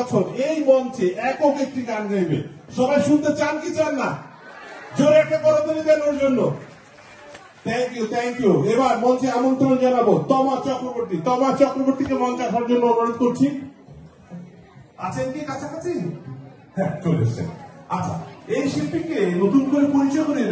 বছর এই মঞ্চে একক একটি গান গাইবে। সবাই শুনতে চান কি চান না? জোরে একটা করতালি দেন ওর জন্য। Thank you. এবার মঞ্চে আমন্ত্রণ জানাবো তমা চক্রবর্তীকে মঞ্চে আসার জন্য অনুরোধ করছি। আছেন কি কাছাকাছি? হ্যাঁ, চলে এসছেন। আচ্ছা, এই শিল্পীকে নতুন করে পরিচয় করে